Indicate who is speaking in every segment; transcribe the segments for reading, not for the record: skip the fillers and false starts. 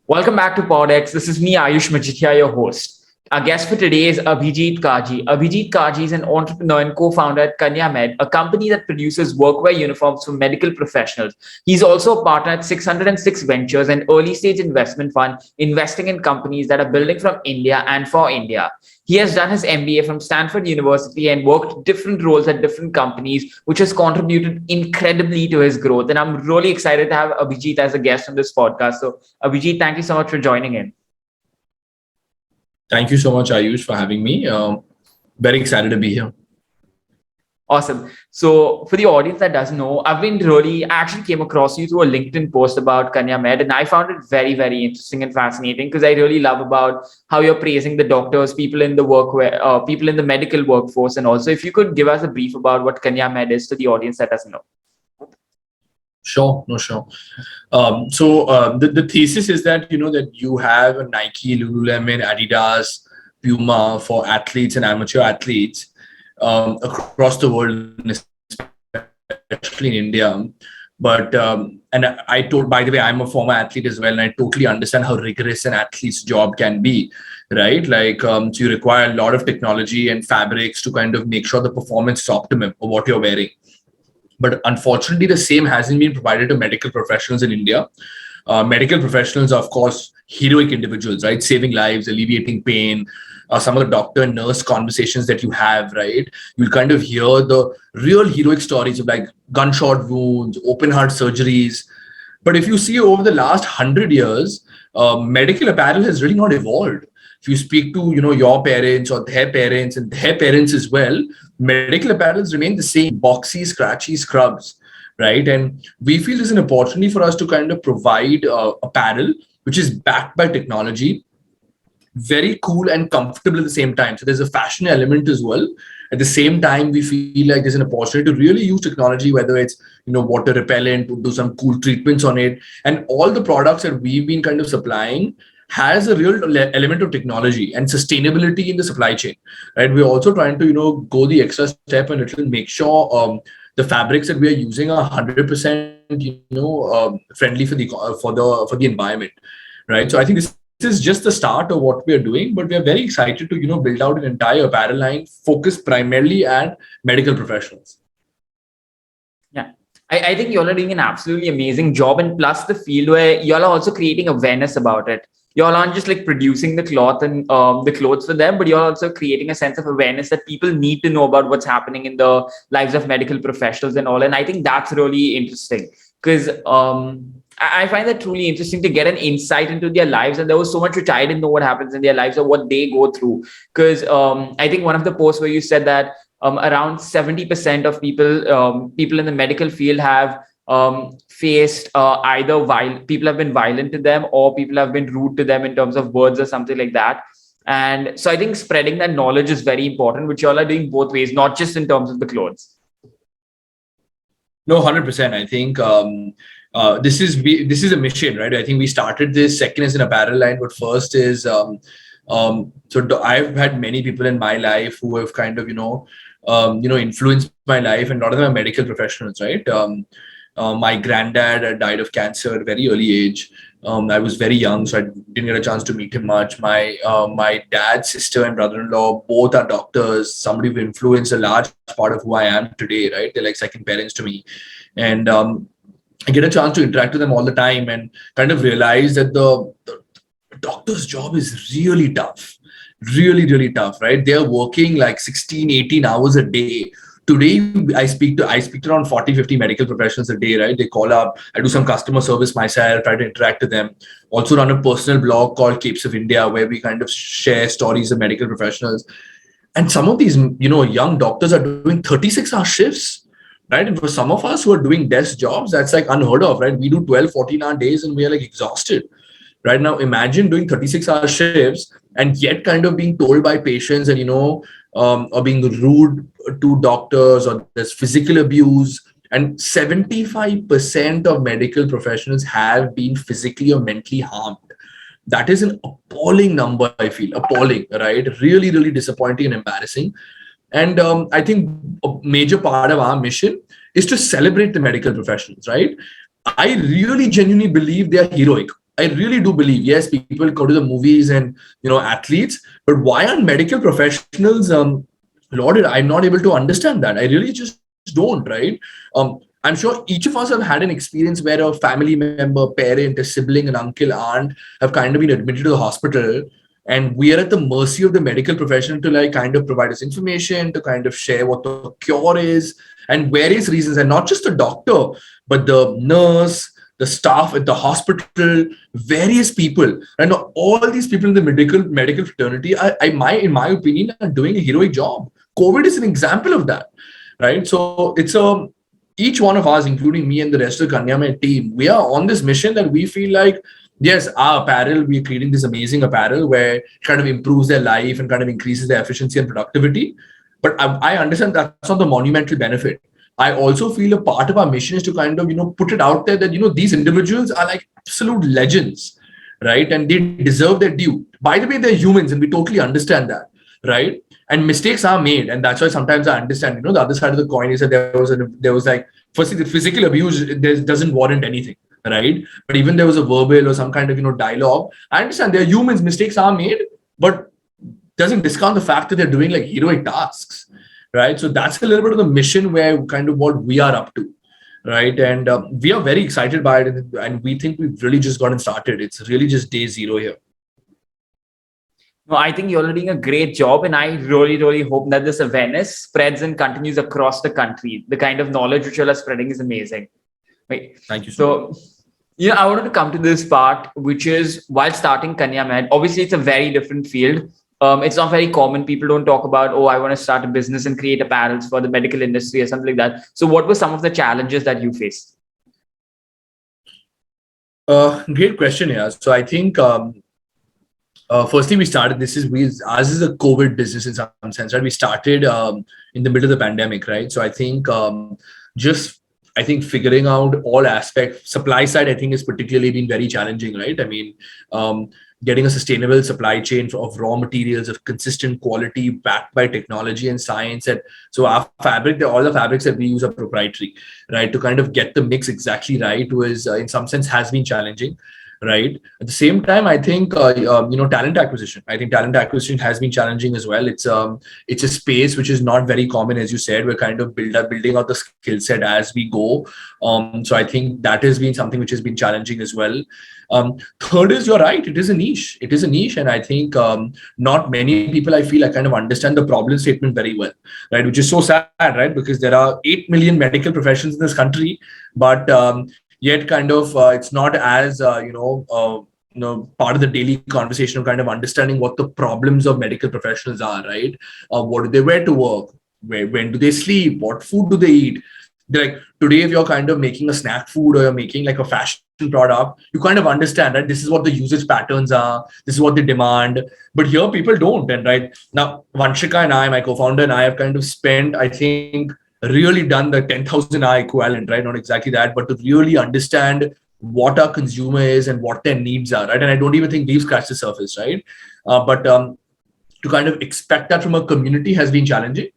Speaker 1: Welcome back to PodX. This is me, Ayush Majithia, your host. Our guest for today is Abhijeet Kaji. Abhijeet Kaji is an entrepreneur and co-founder at KNYA Med, a company that produces workwear uniforms for medical professionals. He's also a partner at 606 Ventures, an early-stage investment fund investing in companies that are building from India and for India. He has done his MBA from Stanford University and worked different roles at different companies, which has contributed incredibly to his growth. And I'm really excited to have Abhijeet as a guest on this podcast. So, Abhijeet, thank you so much for joining in.
Speaker 2: Thank you so much, Ayush, for having me. Very excited to be here.
Speaker 1: Awesome. So for the audience that doesn't know, I actually came across you through a LinkedIn post about KNYA Med, and I found it very, very interesting and fascinating because I really love about how you're praising the doctors, people in the people in the medical workforce. And also, if you could give us a brief about what KNYA Med is to the audience that doesn't know.
Speaker 2: Sure. The thesis is that, that you have a Nike, Lululemon, Adidas, Puma for athletes and amateur athletes across the world, especially in India. But by the way, I'm a former athlete as well, and I totally understand how rigorous an athlete's job can be, right? So you require a lot of technology and fabrics to kind of make sure the performance is optimum of what you're wearing. But unfortunately, the same hasn't been provided to medical professionals in India. Medical professionals are, of course, heroic individuals, right? Saving lives, alleviating pain. Some of the doctor and nurse conversations that you have, right? You'll kind of hear the real heroic stories of like gunshot wounds, open heart surgeries. But if you see over the last 100 years, medical apparel has really not evolved. If you speak to your parents or their parents and their parents as well, medical apparels remain the same: boxy, scratchy scrubs, right? And we feel there's an opportunity for us to kind of provide apparel which is backed by technology, very cool and comfortable at the same time. So there's a fashion element as well. At the same time, we feel like there's an opportunity to really use technology, whether it's water repellent, to do some cool treatments on it, and all the products that we've been kind of supplying has a real element of technology and sustainability in the supply chain, right? We're also trying to go the extra step and make sure the fabrics that we are using are 100% friendly for the environment, right? So I think this is just the start of what we are doing, but we are very excited to build out an entire apparel line focused primarily at medical professionals.
Speaker 1: Yeah. I think you all are doing an absolutely amazing job, and plus the field where you all are also creating awareness about it. You all aren't just like producing the cloth and the clothes for them, but you're also creating a sense of awareness that people need to know about what's happening in the lives of medical professionals and all. And I think that's really interesting because I find that truly interesting to get an insight into their lives. And there was so much which I didn't know what happens in their lives or what they go through. Because I think one of the posts where you said that around 70% of people in the medical field have faced either people have been violent to them or people have been rude to them in terms of words or something like that. And so I think spreading that knowledge is very important, which you all are doing both ways, not just in terms of the clothes.
Speaker 2: No, 100%. I think this is a mission, right? I think we started this second as an apparel line, but first is so I've had many people in my life who have kind of influenced my life, and a lot of them are medical professionals, right? My granddad died of cancer at a very early age. I was very young, so I didn't get a chance to meet him much. My dad's sister and brother-in-law both are doctors. Somebody who influenced a large part of who I am today, right? They're like second parents to me. And I get a chance to interact with them all the time and kind of realize that the doctor's job is really tough, really tough, right? They're working like 16, 18 hours a day. Today, I speak to around 40, 50 medical professionals a day, right? They call up, I do some customer service myself, try to interact with them. Also run a personal blog called Capes of India, where we kind of share stories of medical professionals. And some of these, young doctors are doing 36-hour shifts, right? And for some of us who are doing desk jobs, that's like unheard of, right? We do 12, 14-hour days and we are like exhausted. Right now, imagine doing 36-hour shifts and yet kind of being told by patients and, or being rude to doctors, or there's physical abuse. And 75% of medical professionals have been physically or mentally harmed. That is an appalling number, I feel. Appalling, right? Really, really disappointing and embarrassing. And I think a major part of our mission is to celebrate the medical professionals, right? I really genuinely believe they are heroic. I really do believe, yes, people go to the movies and, athletes, but why aren't medical professionals lauded? I'm not able to understand that. I really just don't, right? I'm sure each of us have had an experience where a family member, parent, a sibling, an uncle, aunt have kind of been admitted to the hospital, and we are at the mercy of the medical profession to like kind of provide us information, to kind of share what the cure is, and various reasons, and not just the doctor, but the nurse, the staff at the hospital, various people, and all these people in the medical fraternity, in my opinion, are doing a heroic job. COVID is an example of that, right? So it's each one of us, including me and the rest of the KNYA Med team, we are on this mission that we feel like, yes, our apparel, we're creating this amazing apparel where it kind of improves their life and kind of increases their efficiency and productivity. But I understand that's not the monumental benefit. I also feel a part of our mission is to kind of, put it out there that, these individuals are like absolute legends, right? And they deserve their due. By the way, they're humans and we totally understand that, right? And mistakes are made. And that's why sometimes I understand, the other side of the coin is that there was like, firstly, the physical abuse doesn't warrant anything, right? But even there was a verbal or some kind of, dialogue. I understand they're humans, mistakes are made, but doesn't discount the fact that they're doing like heroic tasks, right? So that's a little bit of the mission where kind of what we are up to, right? And we are very excited by it, and we think we've really just gotten started. It's really just day zero here.
Speaker 1: No, I think you're doing a great job, and I really, really hope that this awareness spreads and continues across the country. The kind of knowledge which you are spreading is amazing. Right.
Speaker 2: Thank you
Speaker 1: so much. I wanted to come to this part, which is while starting KNYA Med, obviously it's a very different field. It's not very common. People don't talk about, I want to start a business and create apparels for the medical industry or something like that. So what were some of the challenges that you faced?
Speaker 2: Great question, yeah. So I think firstly, we started, ours is a COVID business in some sense, right? We started in the middle of the pandemic, right? So I think figuring out all aspects, supply side, I think has particularly been very challenging, right? I mean, getting a sustainable supply chain of raw materials of consistent quality backed by technology and science. And so our fabric, all the fabrics that we use are proprietary, right? To kind of get the mix exactly right was in some sense has been challenging. Right. At the same time, I think talent acquisition. I think talent acquisition has been challenging as well. It's a space which is not very common, as you said. We're kind of building out the skill set as we go. So I think that has been something which has been challenging as well. Third is, you're right. It is a niche. And I think not many people, I feel, I kind of understand the problem statement very well, right? Which is so sad, right? Because there are 8 million medical professions in this country, but yet kind of it's not as part of the daily conversation of kind of understanding what the problems of medical professionals are, right? What do they wear to work? When do they sleep? What food do they eat? Like today, if you're kind of making a snack food or you're making like a fashion product, you kind of understand, right? This is what the usage patterns are. This is what they demand. But here people don't. And right now, Vanshika and I, my co-founder, and I have kind of spent, I think, really done the 10,000 hour equivalent, right? Not exactly that, but to really understand what our consumer is and what their needs are, right? And I don't even think we've scratched the surface, right? But to kind of expect that from a community has been challenging.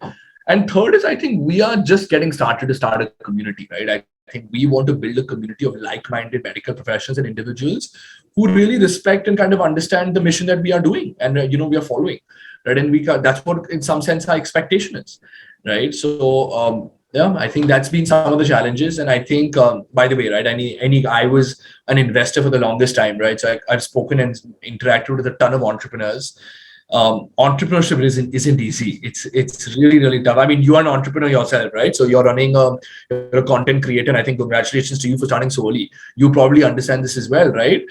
Speaker 2: And third is, I think we are just getting started to start a community, right? I think we want to build a community of like-minded medical professionals and individuals who really respect and kind of understand the mission that we are doing and, we are following, right? And that's what, in some sense, our expectation is. Right. So, I think that's been some of the challenges. And I think, by the way, right, I was an investor for the longest time, right? So I've spoken and interacted with a ton of entrepreneurs. Entrepreneurship isn't easy. It's really, really tough. I mean, you are an entrepreneur yourself, right? So you're running you're a content creator, and I think congratulations to you for starting so early. You probably understand this as well, right?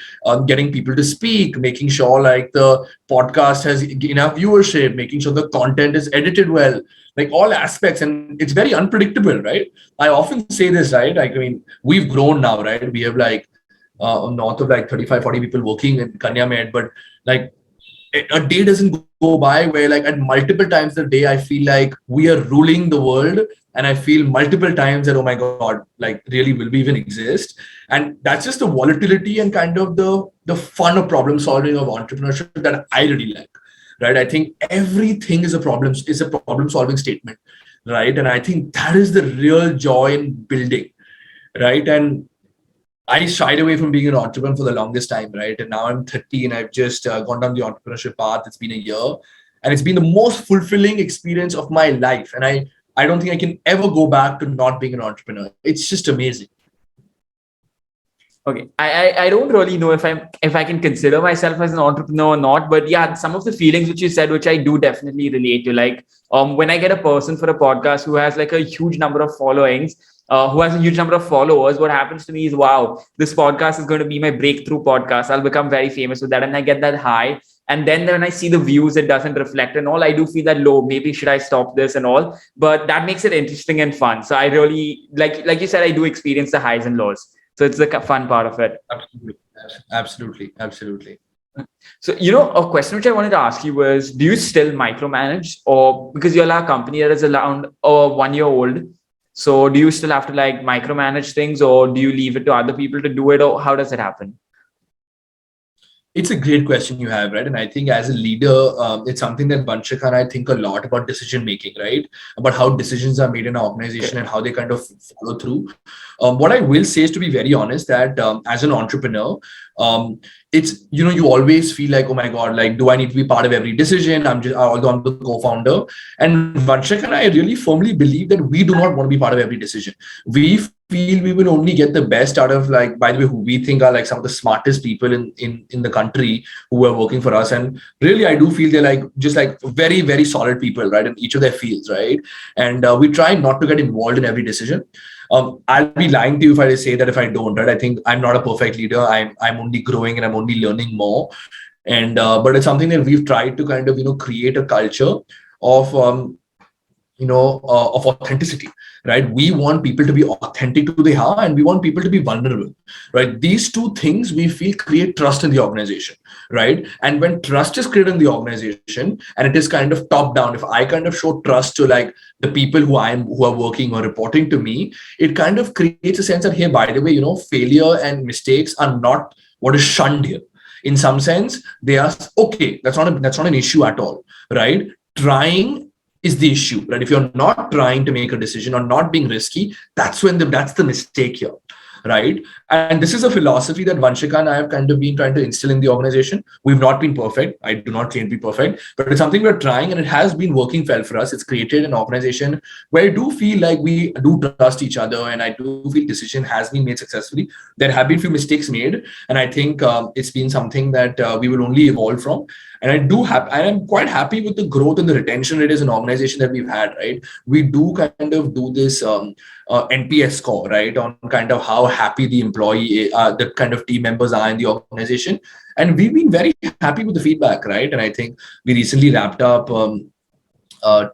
Speaker 2: Getting people to speak, making sure like the podcast has enough viewership, making sure the content is edited well, like all aspects, and it's very unpredictable, right? I often say this, right? Like, I mean, we've grown now, right? We have like north of like 35-40 people working in KNYA Med, but like a day doesn't go by where like at multiple times a day I feel like we are ruling the world, and I feel multiple times that, oh my god, like really, will we even exist? And that's just the volatility and kind of the fun of problem solving of entrepreneurship that I really like, right? I think everything is a problem solving statement, right? And I think that is the real joy in building, right? And I shied away from being an entrepreneur for the longest time, right? And now I'm 30 and I've just gone down the entrepreneurship path. It's been a year and it's been the most fulfilling experience of my life. And I don't think I can ever go back to not being an entrepreneur. It's just amazing.
Speaker 1: Okay, I don't really know if I can consider myself as an entrepreneur or not, but yeah, some of the feelings which you said, which I do definitely relate to, like when I get a person for a podcast who has like a huge number of followings, who has a huge number of followers, what happens to me is, wow, this podcast is going to be my breakthrough podcast. I'll become very famous with that, and I get that high. And then when I see the views, it doesn't reflect and all. I do feel that low. Maybe should I stop this and all? But that makes it interesting and fun. So I really like you said, I do experience the highs and lows. So it's the fun part of it.
Speaker 2: Absolutely.
Speaker 1: So, a question which I wanted to ask you was, do you still micromanage, or because you're a company that is around 1 year old? So do you still have to like micromanage things, or do you leave it to other people to do it, or how does it happen?
Speaker 2: It's a great question you have, right? And I think as a leader, it's something that Vanshika and I think a lot about decision making, right? About how decisions are made in an organization and how they kind of follow through. What I will say is, to be very honest, that as an entrepreneur, it's, you always feel like, oh my God, like, do I need to be part of every decision? Although I'm the co-founder. And Vanshika and I really firmly believe that we do not want to be part of every decision. We feel we will only get the best out of, like, by the way, who we think are like some of the smartest people in the country who are working for us. And really, I do feel they're like just like very, very solid people, right, in each of their fields, right? And we try not to get involved in every decision. I'll be lying to you if I say that if I don't, right? I think I'm not a perfect leader. I'm only growing and I'm only learning more. And but it's something that we've tried to kind of create a culture of of authenticity, right? We want people to be authentic to who they are, and we want people to be vulnerable, right? These two things we feel create trust in the organization, right? And when trust is created in the organization and it is kind of top down, if I kind of show trust to like the people who are working or reporting to me, it kind of creates a sense that, hey, by the way, failure and mistakes are not what is shunned here. In some sense, they are okay. That's not an issue at all, right? Trying is the issue, right? If you're not trying to make a decision or not being risky, that's the mistake here, right? And this is a philosophy that Vanshika and I have kind of been trying to instill in the organization. We've not been perfect. I do not claim to be perfect, but it's something we're trying, and it has been working well for us. It's created an organization where I do feel like we do trust each other, and I do feel decision has been made successfully. There have been few mistakes made, and I think it's been something that we will only evolve from. And I'm quite happy with the growth and the retention rate as an organization that we've had, right? We do kind of do this NPS score, right, on kind of how happy the employee, the kind of team members are in the organization. And we've been very happy with the feedback, right? And I think we recently wrapped up 2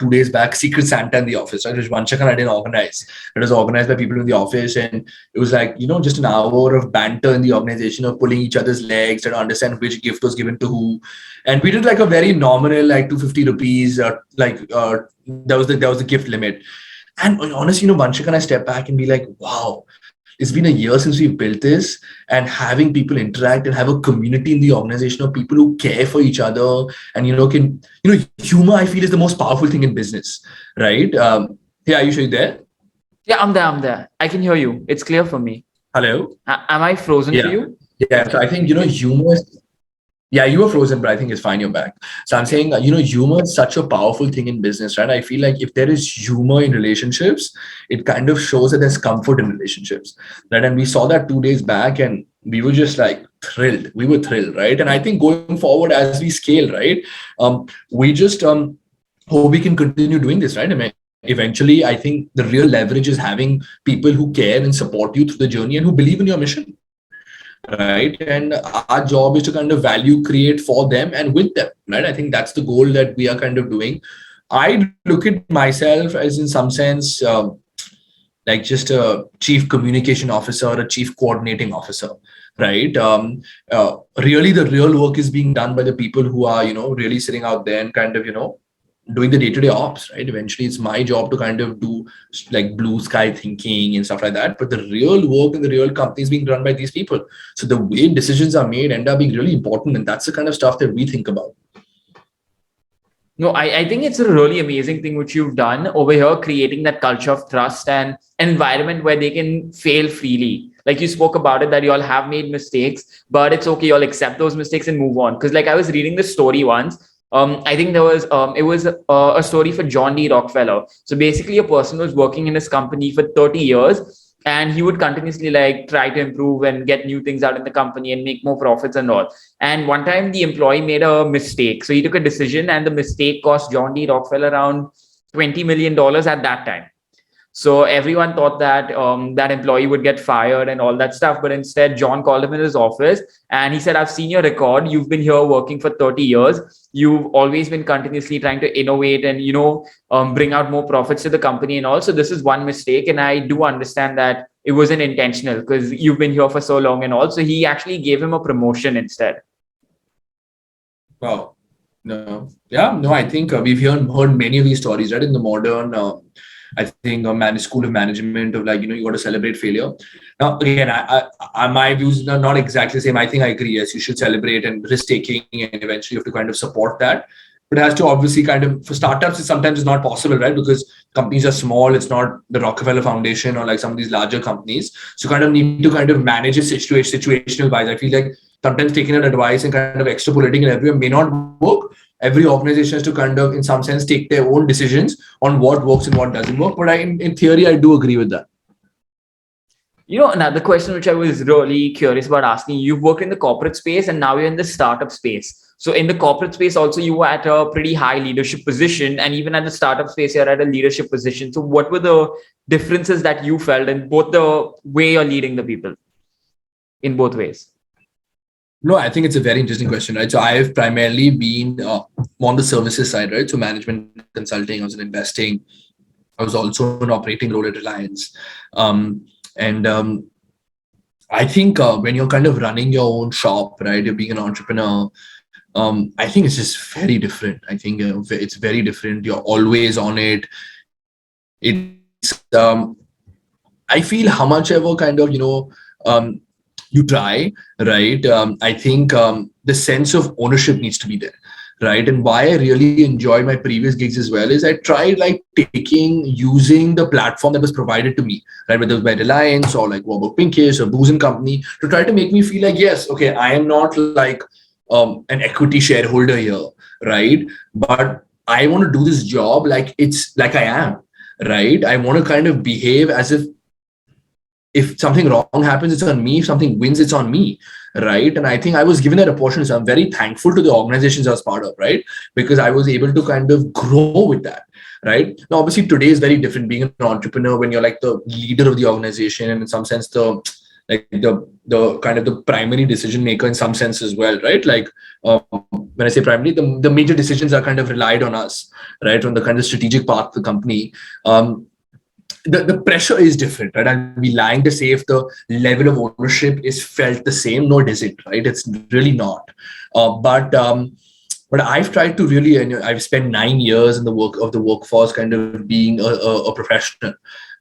Speaker 2: days back Secret Santa in the office, right? Which Vanshika and I didn't organize. It was organized by people in the office, and it was like, just an hour of banter in the organization of pulling each other's legs, trying to understand which gift was given to who. And we did like a very nominal, like 250 rupees, that was the gift limit. And honestly, Vanshika and I step back and be like, wow, it's been a year since we've built this, and having people interact and have a community in the organization of people who care for each other and humor, I feel, is the most powerful thing in business, right? Hey, are you there?
Speaker 1: Yeah, I'm there. I can hear you. It's clear for me.
Speaker 2: Hello?
Speaker 1: Am I frozen for you?
Speaker 2: Yeah. So I think humor is. Yeah, you were frozen, but I think it's fine. You're back. So I'm saying, humor is such a powerful thing in business, right? I feel like if there is humor in relationships, it kind of shows that there's comfort in relationships, right? And we saw that 2 days back, and we were just like thrilled. We were thrilled, right? And I think going forward as we scale, right, we just hope we can continue doing this, right? I mean, eventually, I think the real leverage is having people who care and support you through the journey and who believe in your mission. Right. And our job is to kind of value create for them and with them. Right. I think that's the goal that we are kind of doing. I look at myself as, in some sense, like just a chief communication officer or a chief coordinating officer. Right. Really, the real work is being done by the people who are, really sitting out there and kind of, doing the day-to-day ops, right? Eventually, it's my job to kind of do like blue sky thinking and stuff like that. But the real work in the real company is being run by these people. So the way decisions are made end up being really important. And that's the kind of stuff that we think about.
Speaker 1: No, I think it's a really amazing thing which you've done over here, creating that culture of trust and an environment where they can fail freely. Like you spoke about it, that you all have made mistakes, but it's okay. You'll accept those mistakes and move on. Because like I was reading this story once. I think there was it was a story for John D. Rockefeller. So basically, a person was working in his company for 30 years, and he would continuously like try to improve and get new things out in the company and make more profits and all. And one time the employee made a mistake. So he took a decision, and the mistake cost John D. Rockefeller around $20 million at that time. So everyone thought that that employee would get fired and all that stuff. But instead, John called him in his office and he said, I've seen your record. You've been here working for 30 years. You've always been continuously trying to innovate and, bring out more profits to the company. And also, this is one mistake. And I do understand that it wasn't intentional because you've been here for so long. And also, he actually gave him a promotion instead.
Speaker 2: Wow. No. Yeah. No, I think we've heard many of these stories, right? In the modern, I think, school of management of like, you got to celebrate failure. Now, again, my views are not exactly the same. I think I agree. Yes, you should celebrate and risk taking, and eventually you have to kind of support that. But it has to obviously kind of, for startups, sometimes it's not possible, right? Because companies are small. It's not the Rockefeller Foundation or like some of these larger companies. So kind of need to kind of manage a situational wise. I feel like sometimes taking an advice and kind of extrapolating it everywhere may not work. Every organization has to kind of, in some sense, take their own decisions on what works and what doesn't work. But in theory, I do agree with that.
Speaker 1: Another question which I was really curious about asking, you've worked in the corporate space and now you're in the startup space. So in the corporate space, also, you were at a pretty high leadership position. And even at the startup space, you're at a leadership position. So what were the differences that you felt in both the way you're leading the people in both ways?
Speaker 2: No, I think it's a very interesting question, right? So I've primarily been on the services side, right? So management consulting, I was in investing. I was also an operating role at Reliance. I think when you're kind of running your own shop, right? You're being an entrepreneur. I think it's just very different. I think it's very different. You're always on it. It's I feel how much ever kind of you try, right? I think the sense of ownership needs to be there, right? And why I really enjoyed my previous gigs as well is I tried like using the platform that was provided to me, right? Whether it was by Reliance or like Warburg Pincus or Booz and Company, to try to make me feel like, yes, okay, I am not like an equity shareholder here, right? But I want to do this job like it's like I am, right? I want to kind of behave as if something wrong happens, it's on me. If something wins, it's on me, right? And I think I was given that opportunity. So I'm very thankful to the organizations I was part of, right? Because I was able to kind of grow with that, right? Now, obviously, today is very different being an entrepreneur when you're like the leader of the organization and in some sense, the kind of the primary decision maker in some sense as well, right? Like when I say primary, the major decisions are kind of relied on us, right? On the kind of strategic part of the company. The pressure is different, right? I'll be lying to say if the level of ownership is felt the same. No, it isn't, right? It's really not. But I've tried to really, and I've spent 9 years in the workforce, kind of being a professional,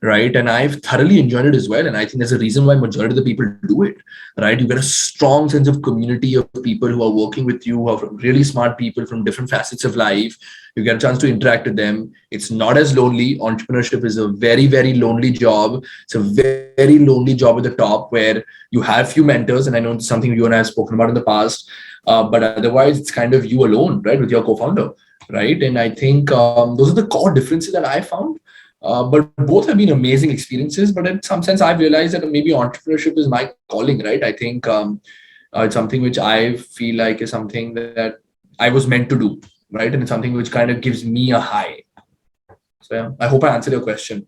Speaker 2: right? And I've thoroughly enjoyed it as well. And I think there's a reason why majority of the people do it, right? You get a strong sense of community of people who are working with you, who are really smart people from different facets of life. You get a chance to interact with them. It's not as lonely. Entrepreneurship is a very, very lonely job. It's a very lonely job at the top where you have few mentors. And I know it's something you and I have spoken about in the past. But otherwise, it's kind of you alone, right, with your co-founder, right? And I think those are the core differences that I found. But both have been amazing experiences. But in some sense, I've realized that maybe entrepreneurship is my calling, right? I think it's something which I feel like is something that I was meant to do, right? And it's something which kind of gives me a high. So yeah, I hope I answered your question.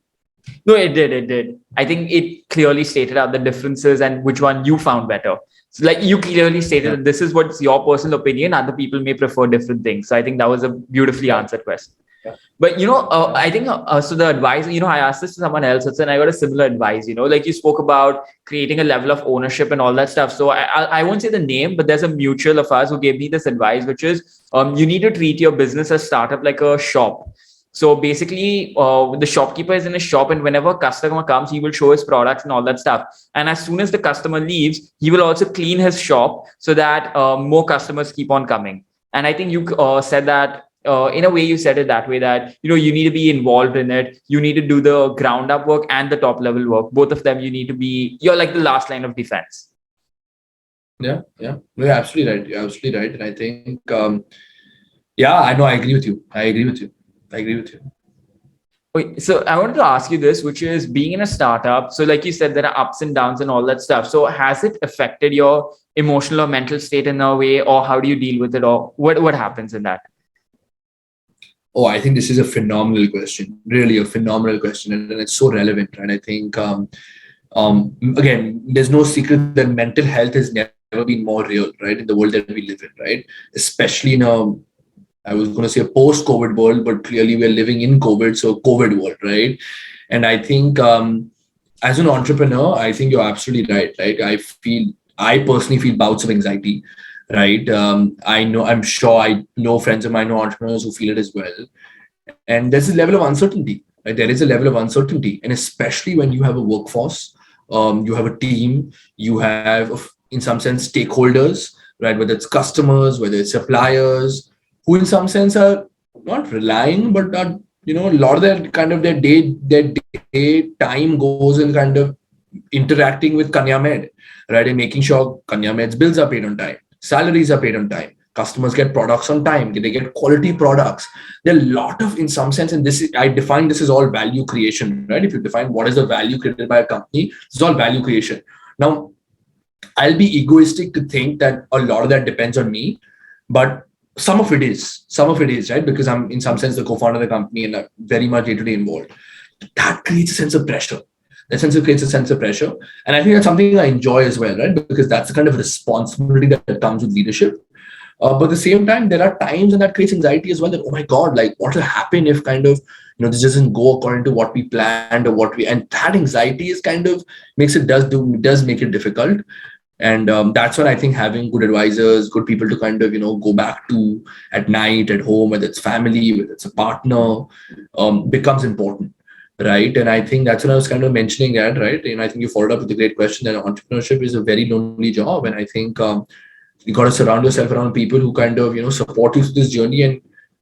Speaker 1: No, it did. I think it clearly stated out the differences and which one you found better. So like you clearly stated that this is what's your personal opinion. Other people may prefer different things. So I think that was a beautifully answered question. But I think so the advice, I asked this to someone else and I got a similar advice, like you spoke about creating a level of ownership and all that stuff. So I won't say the name, but there's a mutual of us who gave me this advice, which is you need to treat your business as startup like a shop. So basically, the shopkeeper is in his shop, and whenever a customer comes, he will show his products and all that stuff. And as soon as the customer leaves, he will also clean his shop so that more customers keep on coming. And I think you said that in a way you said it that way, that you need to be involved in it, you need to do the ground up work and the top level work, both of them. You need to be, you're like the last line of defense.
Speaker 2: Yeah, you're absolutely right. You're absolutely right. And I think, yeah, I know. I agree with you. I agree with you. I agree with you.
Speaker 1: Wait, so I wanted to ask you this, which is being in a startup. So like you said, there are ups and downs and all that stuff. So has it affected your emotional or mental state in a way, or how do you deal with it, or what happens in that?
Speaker 2: Oh, I think this is a phenomenal question. Really, a phenomenal question, and it's so relevant. And I think, again, there's no secret that mental health has never been more real, right, in the world that we live in, right? Especially in a, I was going to say a post-COVID world, but clearly we're living in COVID, so COVID world, right? And I think, as an entrepreneur, I think you're absolutely right, right? I personally feel bouts of anxiety, right? I'm sure I know friends of mine, know entrepreneurs who feel it as well. And there's a level of uncertainty, right? There is a level of uncertainty. And especially when you have a workforce, you have a team, you have, in some sense, stakeholders, right? Whether it's customers, whether it's suppliers, who in some sense are not relying, but are, a lot of their kind of their day time goes in kind of interacting with KNYA Med, right? And making sure KNYA Med's bills are paid on time, salaries are paid on time, customers get products on time, they get quality products. There are a lot of, in some sense, and I define this as all value creation, right? If you define what is the value created by a company, it's all value creation. Now, I'll be egoistic to think that a lot of that depends on me, but some of it is, right? Because I'm in some sense the co-founder of the company and I'm very much day-to-day involved. That creates a sense of pressure. Creates a sense of pressure. And I think that's something I enjoy as well, right? Because that's the kind of responsibility that comes with leadership. But at the same time, there are times when that creates anxiety as well, that, oh my God, like what will happen if kind of, this doesn't go according to what we planned and that anxiety is kind of does make it difficult. And that's when I think having good advisors, good people to kind of, go back to at night, at home, whether it's family, whether it's a partner, becomes important. Right. And I think that's when I was kind of mentioning that, right. And I think you followed up with a great question that entrepreneurship is a very lonely job. And I think you got to surround yourself around people who kind of, support you through this journey. And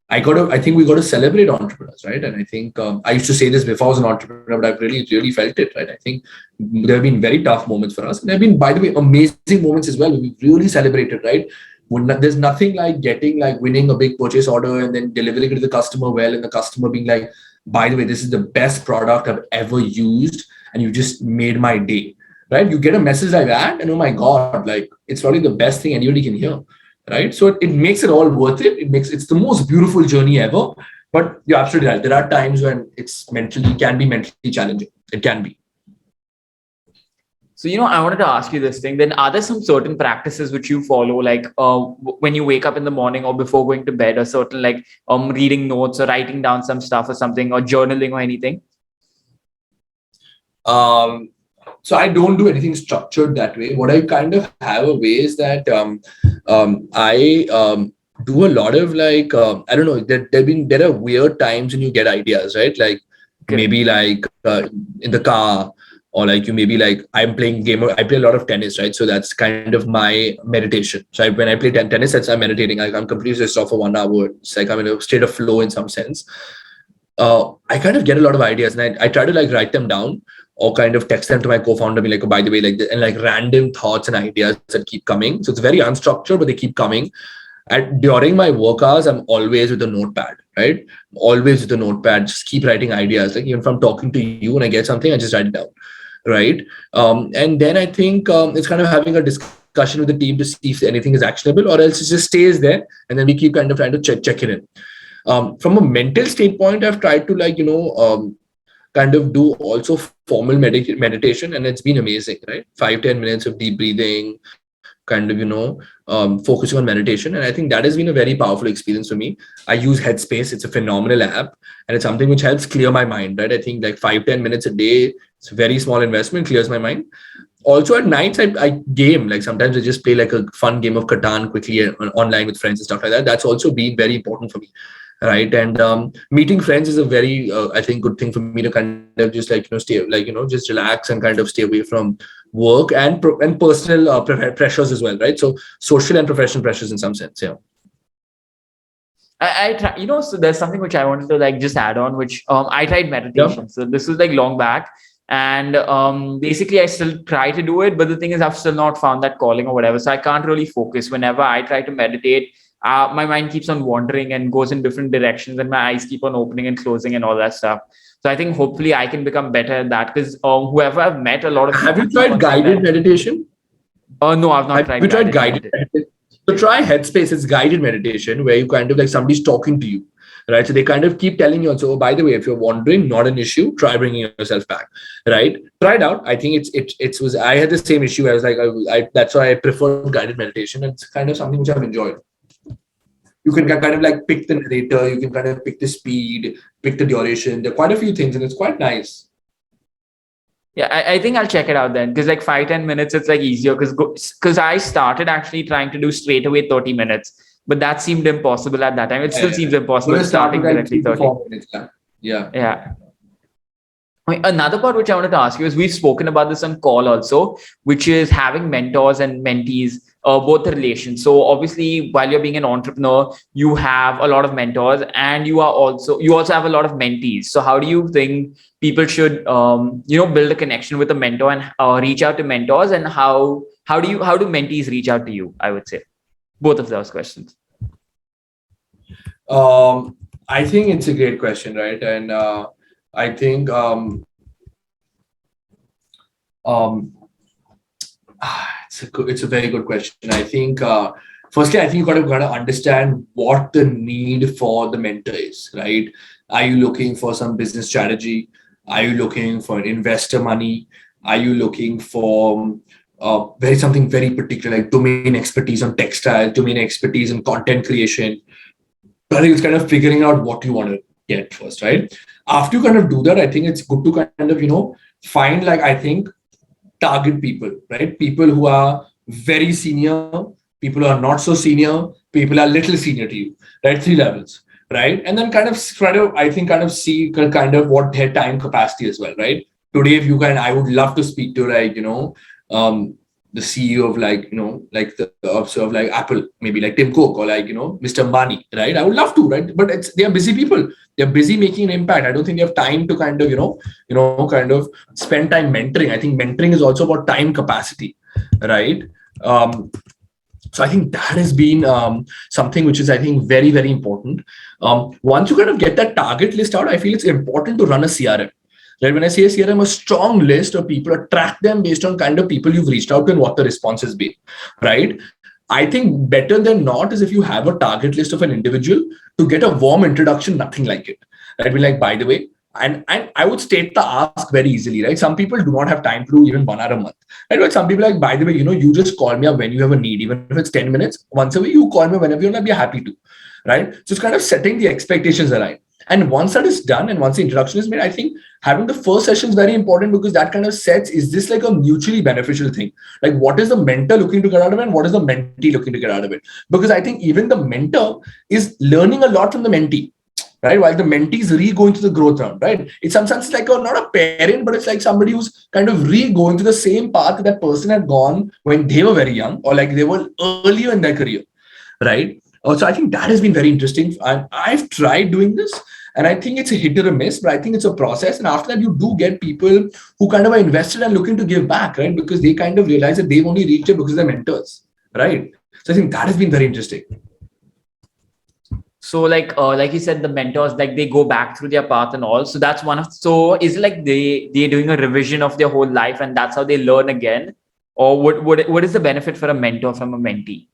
Speaker 2: I think we got to celebrate entrepreneurs, right? And I think I used to say this before I was an entrepreneur, but I've really, really felt it, right? I think there have been very tough moments for us. And there have been, by the way, amazing moments as well. We've really celebrated, right? There's nothing like winning a big purchase order and then delivering it to the customer well, and the customer being like, by the way, this is the best product I've ever used, and you just made my day, right? You get a message like that, and oh my God, like it's probably the best thing anybody can hear, right? So it makes it all worth it. It's the most beautiful journey ever. But you're absolutely right. There are times when can be mentally challenging. It can be.
Speaker 1: So, I wanted to ask you this thing. Then are there some certain practices which you follow, like when you wake up in the morning or before going to bed, or certain like reading notes or writing down some stuff or something, or journaling or anything?
Speaker 2: So I don't do anything structured that way. What I kind of have a way is that I do a lot of like, I don't know, there are weird times when you get ideas, right? Like maybe like in the car, or like you maybe like I play a lot of tennis, right? So that's kind of my meditation. So when I play tennis, that's I'm meditating. Like I'm completely just off for 1 hour. It's like I'm in a state of flow in some sense. I kind of get a lot of ideas, and I try to like write them down or kind of text them to my co-founder, be like, oh, by the way, like, and like random thoughts and ideas that keep coming. So it's very unstructured, but they keep coming. During my work hours, I'm always with a notepad, right? Always with a notepad, just keep writing ideas. Like even if I'm talking to you and I get something, I just write it down, right? And then I think it's kind of having a discussion with the team to see if anything is actionable, or else it just stays there. And then we keep kind of trying to check it in. From a mental state point, I've tried to like, kind of do also formal meditation, and it's been amazing, right? 5-10 minutes of deep breathing, kind of, focusing on meditation. And I think that has been a very powerful experience for me. I use Headspace. It's a phenomenal app, and it's something which helps clear my mind, right? I think like 5-10 minutes a day, it's a very small investment, clears my mind. Also at nights, I game, like sometimes I just play like a fun game of Catan quickly online with friends and stuff like that. That's also been very important for me. Right. And meeting friends is a very, I think, good thing for me to kind of just like, stay, like, just relax and kind of stay away from work and personal pressures as well. Right. So social and professional pressures in some sense. Yeah.
Speaker 1: I try, so there's something which I wanted to like just add on, which I tried
Speaker 2: Yeah.
Speaker 1: meditation. So this was like long back. And basically, I still try to do it. But the thing is, I've still not found that calling or whatever. So I can't really focus. Whenever I try to meditate, my mind keeps on wandering and goes in different directions, and my eyes keep on opening and closing and all that stuff. So I think hopefully I can become better at that because whoever I've met, a lot of
Speaker 2: Have
Speaker 1: people
Speaker 2: you
Speaker 1: keep
Speaker 2: tried
Speaker 1: on saying
Speaker 2: guided
Speaker 1: that.
Speaker 2: meditation?
Speaker 1: No, I've not
Speaker 2: Have you
Speaker 1: tried
Speaker 2: tried
Speaker 1: guided
Speaker 2: guided
Speaker 1: meditation.
Speaker 2: meditation? So try Headspace. It's guided meditation where you kind of like somebody's talking to you, right? So they kind of keep telling you also, oh, by the way, if you're wandering, not an issue. Try bringing yourself back, right? Try it out. I think it was. I had the same issue. I was like, that's why I prefer guided meditation. It's kind of something which I've enjoyed. You can kind of like pick the narrator. You can kind of pick the speed, pick the duration. There are quite a few things, and it's quite nice.
Speaker 1: Yeah, I think I'll check it out then because like 5-10 minutes, it's like easier because I started actually trying to do straight away 30 minutes, but that seemed impossible at that time. It still
Speaker 2: Yeah.
Speaker 1: seems
Speaker 2: I'm
Speaker 1: impossible
Speaker 2: gonna start with
Speaker 1: starting
Speaker 2: like
Speaker 1: directly
Speaker 2: three to
Speaker 1: 30.
Speaker 2: 4 minutes. Yeah. Yeah.
Speaker 1: Yeah. Another part which I wanted to ask you is we've spoken about this on call also, which is having mentors and mentees, both the relations. So obviously, while you're being an entrepreneur, you have a lot of mentors, and you also have a lot of mentees. So how do you think people should build a connection with a mentor and reach out to mentors, and how do mentees reach out to you? I would say both of those questions.
Speaker 2: I think it's a great question, right? And I think um, it's a very good question. I think firstly, I think you got to understand what the need for the mentor is, right? Are you looking for some business strategy? Are you looking for investor money? Are you looking for very something very particular like domain expertise on textile, domain expertise in content creation? I think it's kind of figuring out what you want to get first, right? After you kind of do that, I think it's good to kind of, find like, I think, target people, right? People who are very senior, people who are not so senior, people are little senior to you, right? 3 levels, right? And then kind of try to, I think, kind of see kind of what their time capacity as well, right? Today, if you can, I would love to speak to like, the CEO of like, like the officer of like Apple, maybe like Tim Cook or like, Mr. Ambani, right? I would love to, right? But they are busy people. They're busy making an impact. I don't think they have time to kind of, kind of spend time mentoring. I think mentoring is also about time capacity, right? So I think that has been something which is, I think, very, very important. Once you kind of get that target list out, I feel it's important to run a CRM. Right? When I say a CRM, a strong list of people, track them based on kind of people you've reached out to and what the response has been, right? I think better than not is if you have a target list of an individual to get a warm introduction, nothing like it. Right? Be like, by the way, and I would state the ask very easily, right? Some people do not have time to do even 1 hour a month. Right? But some people are like, by the way, you just call me up when you have a need, even if it's 10 minutes, once a week, you call me whenever you're be happy to. Right? So it's kind of setting the expectations aligned. And once that is done and once the introduction is made, I think having the first session is very important because that kind of sets, is this like a mutually beneficial thing? Like what is the mentor looking to get out of it and what is the mentee looking to get out of it? Because I think even the mentor is learning a lot from the mentee, right? While the mentee is re-going through the growth round, right? It's some sense like not a parent, but it's like somebody who's kind of re-going through the same path that person had gone when they were very young or like they were earlier in their career, right? So I think that has been very interesting. I've tried doing this and I think it's a hit or a miss, but I think it's a process. And after that, you do get people who kind of are invested and looking to give back, right? Because they kind of realize that they've only reached it because of their mentors, right? So I think that has been very interesting.
Speaker 1: So like you said, the mentors, like they go back through their path and all. So that's so is it like they're doing a revision of their whole life and that's how they learn again? Or what is the benefit for a mentor from a mentee?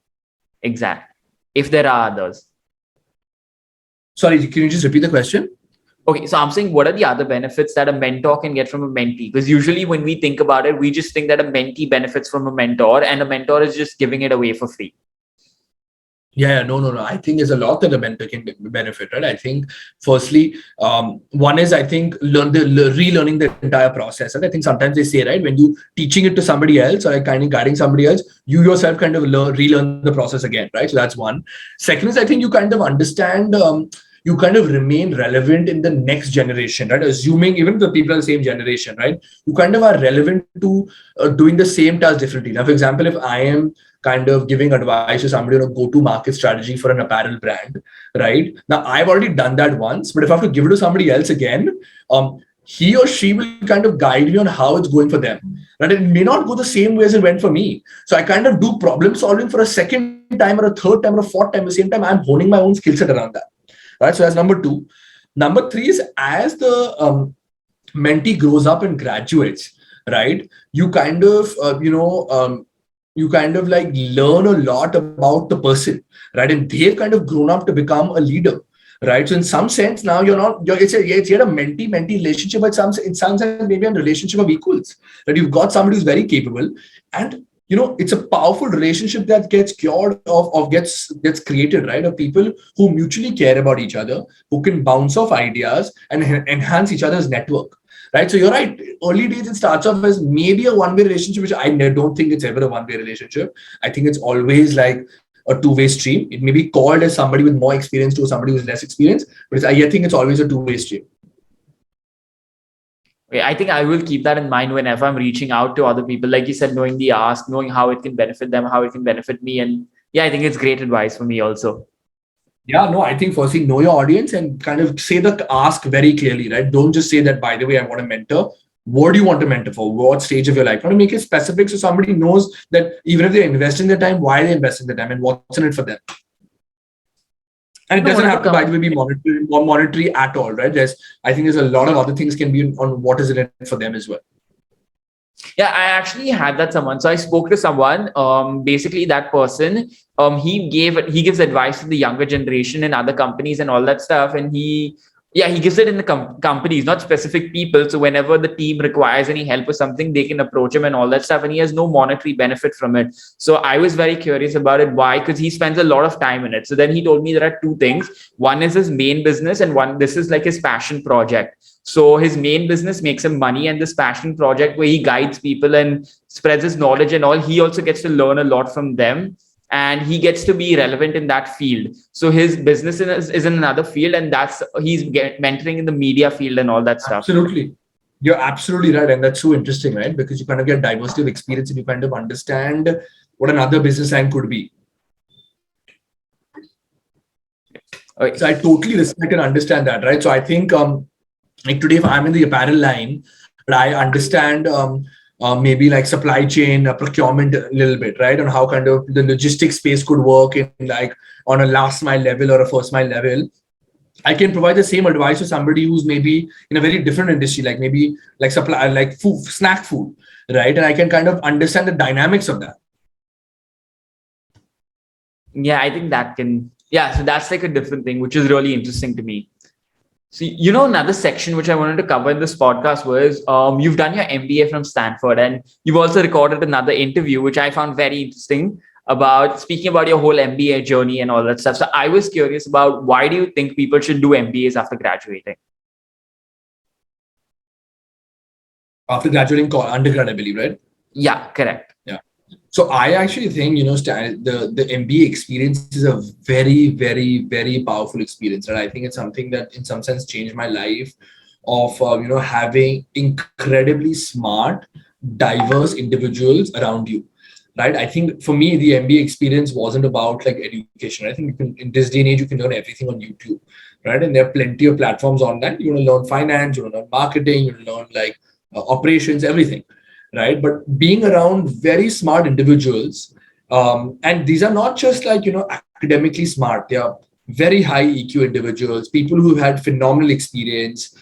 Speaker 1: Exactly. If there are others.
Speaker 2: Sorry, can you just repeat the question?
Speaker 1: Okay, so I'm saying, what are the other benefits that a mentor can get from a mentee? Because usually when we think about it, we just think that a mentee benefits from a mentor and a mentor is just giving it away for free.
Speaker 2: Yeah, no. I think there's a lot that a mentor can benefit, right? I think, firstly, one is I think relearning the entire process. And I think sometimes they say, right, when you teaching it to somebody else or like kind of guiding somebody else, you yourself kind of relearn the process again, right? So that's one. Second is I think you kind of understand you kind of remain relevant in the next generation, right? Assuming even the people are the same generation, right? You kind of are relevant to doing the same task differently. Now, for example, if I am kind of giving advice to somebody on a go-to-market strategy for an apparel brand, right? Now, I've already done that once, but if I have to give it to somebody else again, he or she will kind of guide me on how it's going for them. Right? It may not go the same way as it went for me. So I kind of do problem solving for a second time or a third time or a fourth time. At the same time, I'm honing my own skill set around that. Right. So that's number two. Number three is as the mentee grows up and graduates, right? You kind of, you kind of like learn a lot about the person, right? And they've kind of grown up to become a leader, right? So in some sense, now it's yet a mentee-mentee relationship, but in some sense, maybe a relationship of equals, that you've got somebody who's very capable, and it's a powerful relationship that gets cured gets created, right? Of people who mutually care about each other, who can bounce off ideas and enhance each other's network. Right. So you're right. Early days, it starts off as maybe a one-way relationship, which I don't think it's ever a one-way relationship. I think it's always like a two-way stream. It may be called as somebody with more experience to somebody who's less experienced, but I think it's always a two-way stream.
Speaker 1: I think I will keep that in mind whenever I'm reaching out to other people. Like you said, knowing the ask, knowing how it can benefit them, how it can benefit me. And yeah, I think it's great advice for me also.
Speaker 2: Yeah, no, I think firstly, know your audience and kind of say the ask very clearly, right? Don't just say that, by the way, I want to mentor. What do you want to mentor for? What stage of your life? You want to make it specific so somebody knows that even if they're investing their time, why they're investing their time and what's in it for them. And it doesn't have to, by the way, be monetary at all, right? I think there's a lot of other things can be on what is in it for them as well.
Speaker 1: Yeah, I actually had that someone. So I spoke to someone. Basically, that person, he gives advice to the younger generation and other companies and all that stuff. And he gives it in the companies, not specific people. So whenever the team requires any help with something, they can approach him and all that stuff. And he has no monetary benefit from it. So I was very curious about it. Why? Because he spends a lot of time in it. So then he told me there are two things. One is his main business, and this is like his passion project. So his main business makes him money, and this passion project where he guides people and spreads his knowledge and all, he also gets to learn a lot from them, and he gets to be relevant in that field. So his business is in another field, and he's mentoring in the media field and all that stuff.
Speaker 2: Absolutely. You're absolutely right. And that's so interesting, right? Because you kind of get diversity of experience and you kind of understand what another business line could be. Okay. So I totally respect and understand that, right? So I think like today, if I'm in the apparel line, but I understand maybe like supply chain procurement a little bit, right? On how kind of the logistics space could work in like on a last mile level or a first mile level. I can provide the same advice to somebody who's maybe in a very different industry, like maybe like supply, like food, snack food, right? And I can kind of understand the dynamics of that.
Speaker 1: Yeah, I think so that's like a different thing, which is really interesting to me. So, another section which I wanted to cover in this podcast was you've done your MBA from Stanford, and you've also recorded another interview, which I found very interesting, about speaking about your whole MBA journey and all that stuff. So I was curious about, why do you think people should do MBAs after graduating?
Speaker 2: After graduating undergrad, I believe, right?
Speaker 1: Yeah, correct.
Speaker 2: Yeah. So I actually think, the MBA experience is a very, very, very powerful experience. And I think it's something that in some sense changed my life of, having incredibly smart, diverse individuals around you. Right. I think for me, the MBA experience wasn't about like education. I think in this day and age, you can learn everything on YouTube. Right. And there are plenty of platforms online. You want to learn finance, you want to learn marketing, you want to learn like operations, everything. Right. But being around very smart individuals, and these are not just like, academically smart. They are very high EQ individuals, people who had phenomenal experience.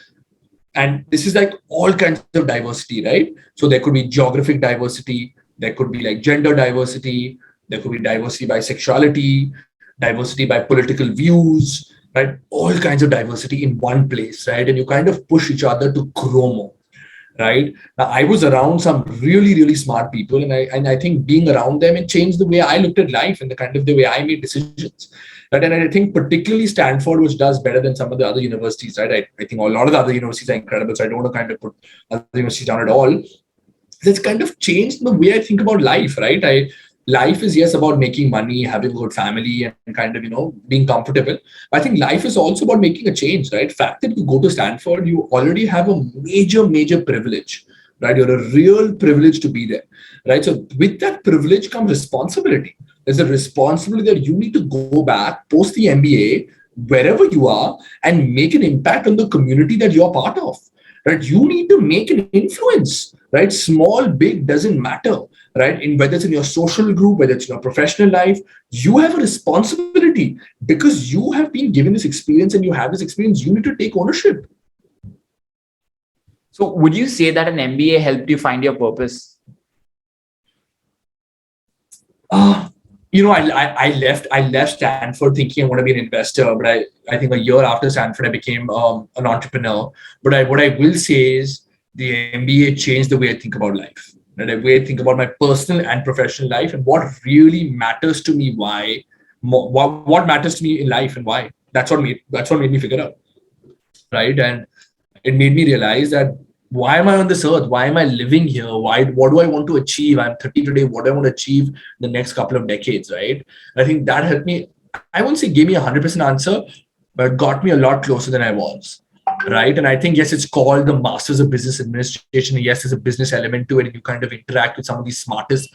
Speaker 2: And this is like all kinds of diversity, right? So there could be geographic diversity. There could be like gender diversity. There could be diversity by sexuality, diversity by political views, right? All kinds of diversity in one place, right? And you kind of push each other to grow more, right? Now, I was around some really, really smart people, and I think being around them, it changed the way I looked at life and the way I made decisions. Right? And I think particularly Stanford, which does better than some of the other universities, right? I think a lot of the other universities are incredible, so I don't want to kind of put other universities down at all. It's kind of changed the way I think about life, right? life is, yes, about making money, having a good family, and kind of, being comfortable. I think life is also about making a change, right? Fact that you go to Stanford, you already have a major privilege, right? You're a real privilege to be there, right? So with that privilege comes responsibility. There's a responsibility that you need to go back post the MBA, wherever you are, and make an impact on the community that you're part of, right? You need to make an influence, right? Small, big, doesn't matter, right? In whether it's in your social group, whether it's in your professional life, you have a responsibility because you have been given this experience and you have this experience. You need to take ownership.
Speaker 1: So would you say that an MBA helped you find your purpose?
Speaker 2: I left Stanford thinking I want to be an investor, but I think a year after Stanford, I became an entrepreneur. But what I will say is the MBA changed the way I think about life, right? The way I think about my personal and professional life and what really matters to me, why, what matters to me in life and why. That's what made me figure out, right? And it made me realize that why am I on this earth? Why am I living here? What do I want to achieve? I'm 30 today. What do I want to achieve the next couple of decades, right? I think that helped me. I won't say gave me 100% answer, but got me a lot closer than I was, right? And I think, yes, it's called the Masters of Business Administration. Yes, there's a business element to it, and you kind of interact with some of the smartest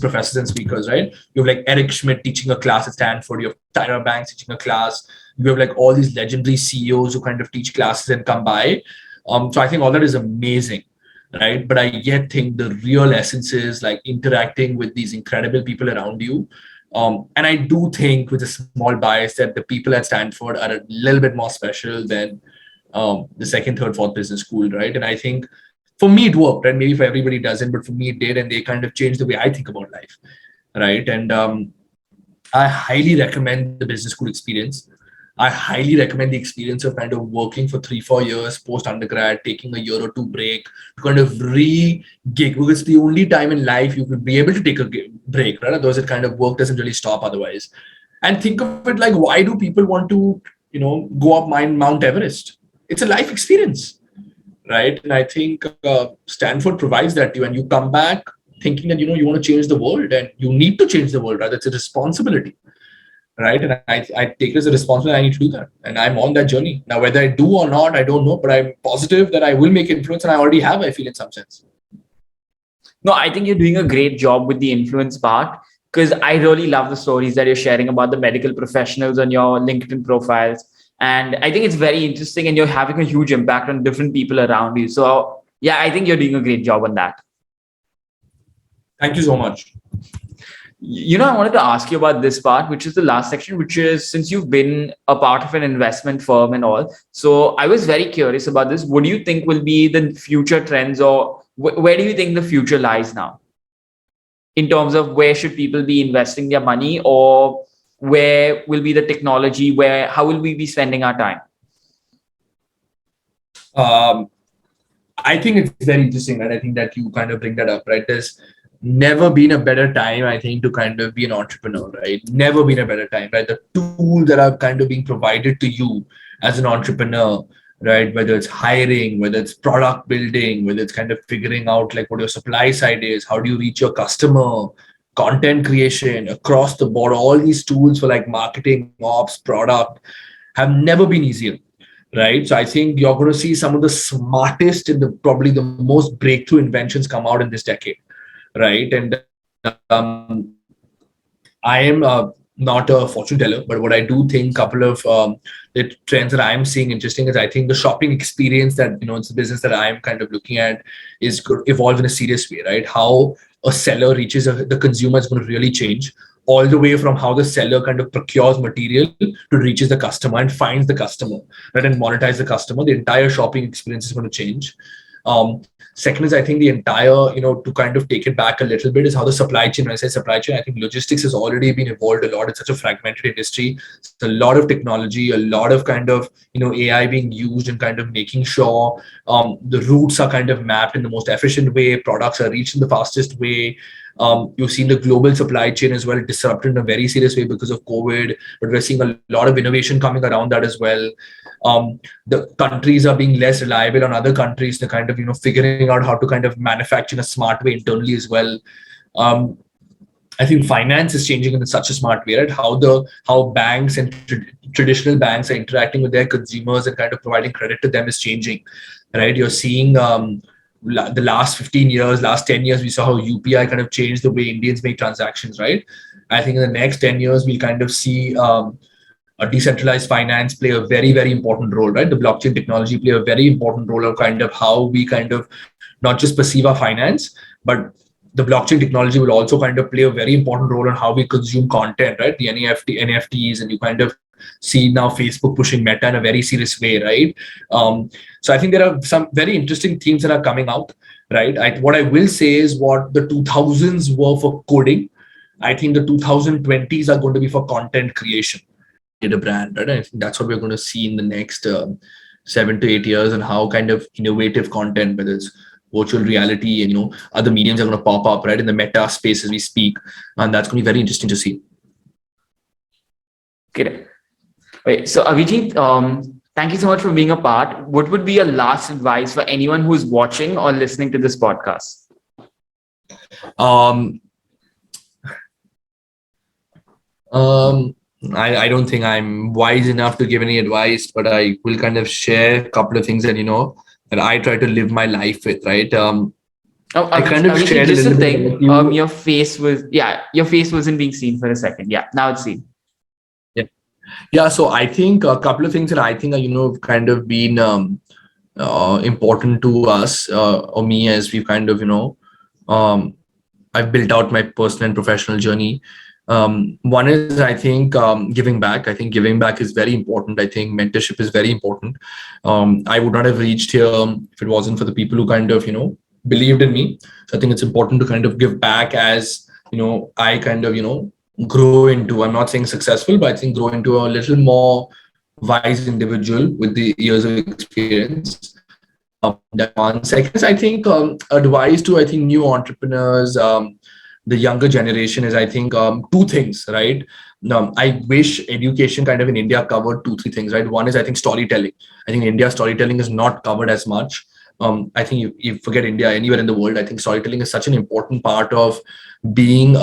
Speaker 2: professors and speakers, right? You have like Eric Schmidt teaching a class at Stanford. You have Tyra Banks teaching a class. You have like all these legendary CEOs who kind of teach classes and come by. So I think all that is amazing, right? But I yet think the real essence is like interacting with these incredible people around you. And I do think, with a small bias, that the people at Stanford are a little bit more special than the second, third, fourth business school, right? And I think for me it worked, right? Maybe for everybody it doesn't, but for me it did, and they kind of changed the way I think about life, right? And I highly recommend the business school experience. I highly recommend the experience of kind of working for 3-4 years post undergrad, taking a year or two break to kind of re-gig, because it's the only time in life you could be able to take a break, right? Otherwise, it kind of work doesn't really stop otherwise. And think of it like, why do people want to, go up Mount Everest? It's a life experience, right? And I think Stanford provides that to you, and you come back thinking that, you want to change the world and you need to change the world, right? It's a responsibility. Right. And I take it as a responsibility. I need to do that. And I'm on that journey. Now, whether I do or not, I don't know, but I'm positive that I will make influence, and I already have, I feel, in some sense.
Speaker 1: No, I think you're doing a great job with the influence part, because I really love the stories that you're sharing about the medical professionals on your LinkedIn profiles. And I think it's very interesting, and you're having a huge impact on different people around you. So yeah, I think you're doing a great job on that.
Speaker 2: Thank you so much.
Speaker 1: I wanted to ask you about this part, which is the last section, which is, since you've been a part of an investment firm and all. So I was very curious about this. What do you think will be the future trends, or where do you think the future lies now in terms of where should people be investing their money, or where will be the technology, how will we be spending our time?
Speaker 2: I think it's very interesting, right? I think that you kind of bring that up, right? There's never been a better time, I think, to kind of be an entrepreneur, right? Never been a better time, right? The tools that are kind of being provided to you as an entrepreneur, right? Whether it's hiring, whether it's product building, whether it's kind of figuring out like what your supply side is, how do you reach your customer, content creation across the board, all these tools for like marketing, ops, product have never been easier. Right. So I think you're going to see some of the smartest and probably the most breakthrough inventions come out in this decade. Right. And I am not a fortune teller, but what I do think, couple of the trends that I'm seeing interesting is, I think the shopping experience that, it's a business that I'm kind of looking at is going to evolve in a serious way, right? How a seller reaches the consumer is going to really change, all the way from how the seller kind of procures material to reaches the customer and finds the customer, right? And monetize the customer. The entire shopping experience is going to change. Second is, I think the entire, to kind of take it back a little bit, is how the supply chain, when I say supply chain, I think logistics has already been evolved a lot. It's such a fragmented industry. It's a lot of technology, a lot of kind of, AI being used and kind of making sure the routes are kind of mapped in the most efficient way, products are reached in the fastest way. You've seen the global supply chain as well disrupted in a very serious way because of COVID, but we're seeing a lot of innovation coming around that as well. The countries are being less reliable on other countries to kind of, figuring out how to kind of manufacture in a smart way internally as well. I think finance is changing in such a smart way, right? How banks and traditional banks are interacting with their consumers and kind of providing credit to them is changing, right? You're seeing the last 15 years, last 10 years, we saw how UPI kind of changed the way Indians make transactions, right? I think in the next 10 years, we'll kind of see a decentralized finance play a very, very important role, right? The blockchain technology play a very important role of kind of how we kind of not just perceive our finance, but the blockchain technology will also kind of play a very important role in how we consume content, right? The NFTs, and you kind of see now Facebook pushing Meta in a very serious way, right? So I think there are some very interesting themes that are coming out, right? What I will say is what the 2000s were for coding, I think the 2020s are going to be for content creation. A brand, right? I think that's what we're going to see in the next 7 to 8 years, and how kind of innovative content, whether it's virtual reality and other mediums, are going to pop up right in the meta space as we speak, and that's going to be very interesting to see.
Speaker 1: Okay. Wait, so Abhijeet, thank you so much for being a part. What would be your last advice for anyone who's watching or listening to this podcast?
Speaker 2: I don't think I'm wise enough to give any advice, but I will kind of share a couple of things that that I try to live my life with, right?
Speaker 1: I kind of shared just a thing. Your face wasn't being seen for a second. Yeah, now it's seen.
Speaker 2: Yeah. So I think a couple of things that I think are kind of been important to us or me as we've kind of I've built out my personal and professional journey. One is, I think, giving back. I think giving back is very important. I think mentorship is very important. I would not have reached here if it wasn't for the people who kind of, believed in me. So I think it's important to kind of give back as, I kind of, grow into, I'm not saying successful, but I think grow into a little more wise individual with the years of experience. That one. Second, I think advice to, I think, new entrepreneurs, the younger generation is, I think, two things, right? I wish education kind of in India covered 2-3 things, right? One is, I think, storytelling. I think India storytelling is not covered as much. I think you forget India, anywhere in the world, I think storytelling is such an important part of being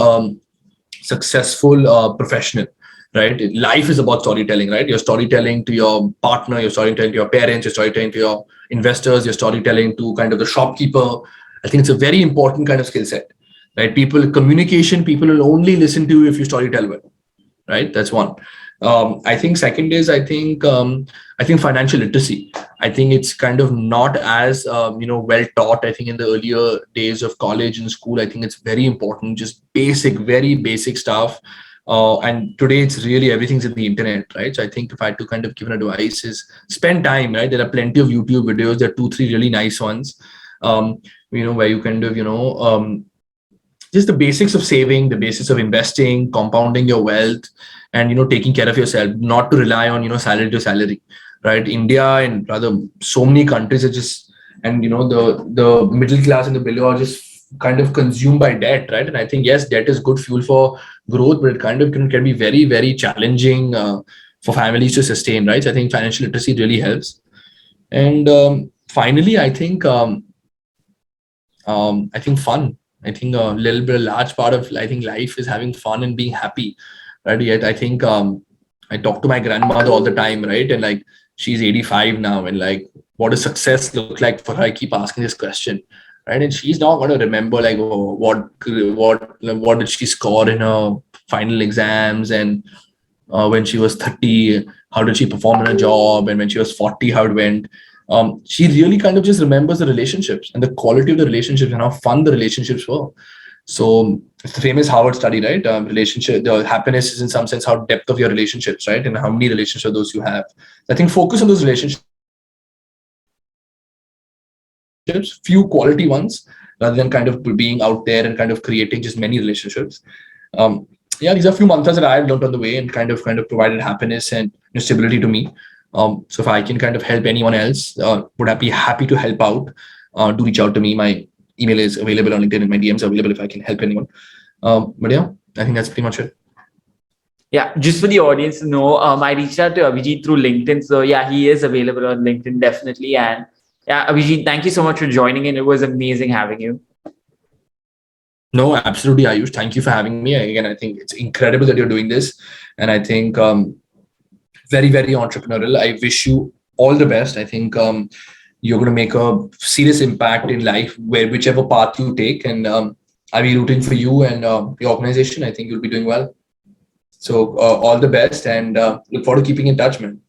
Speaker 2: successful professional, right? Life is about storytelling, right? You're storytelling to your partner, you're storytelling to your parents, you're storytelling to your investors, you're storytelling to kind of the shopkeeper. I think it's a very important kind of skill set, right? People will only listen to you if you storytell well, right? That's one. I think second is, I think financial literacy. I think it's kind of not as well taught. I think in the earlier days of college and school, I think it's very important, just very basic stuff. And today it's really everything's in the internet, right? So I think if I had to kind of give an advice is spend time, right? There are plenty of YouTube videos. There are 2-3 really nice ones, where you kind of, just the basics of saving, the basics of investing, compounding your wealth, and taking care of yourself, not to rely on salary to salary, right? India and rather so many countries are just, and the middle class and the below are just kind of consumed by debt, right? And I think, yes, debt is good fuel for growth, but it kind of can be very, very challenging for families to sustain, right? So I think financial literacy really helps. And finally, I think fun. I think a large part of, I think, life is having fun and being happy, right? Yet I think I talk to my grandmother all the time, right? And like, she's 85 now, and like, what does success look like for her? I keep asking this question, right? And she's not going to remember like, oh, what did she score in her final exams, and when she was 30, how did she perform in her job, and when she was 40, how it went. She really kind of just remembers the relationships and the quality of the relationships and how fun the relationships were. So it's the famous Harvard study, right? The happiness is in some sense how depth of your relationships, right? And how many relationships are those you have. I think focus on those relationships, few quality ones, rather than kind of being out there and kind of creating just many relationships. These are a few mantras that I've learned on the way and kind of provided happiness and stability to me. So if I can kind of help anyone else, would I be happy to help out? Do reach out to me. My email is available on LinkedIn and my DMs are available if I can help anyone. But yeah, I think that's pretty much it.
Speaker 1: Yeah, just for the audience to know, I reached out to Abhijeet through LinkedIn. So yeah, he is available on LinkedIn, definitely. And yeah, Abhijeet, thank you so much for joining in. It was amazing having you.
Speaker 2: No, absolutely, Ayush. Thank you for having me. Again, I think it's incredible that you're doing this. And I think very, very entrepreneurial. I wish you all the best. I think you're going to make a serious impact in life, where whichever path you take. And I'll be rooting for you and your organization. I think you'll be doing well. So all the best, and look forward to keeping in touch, man.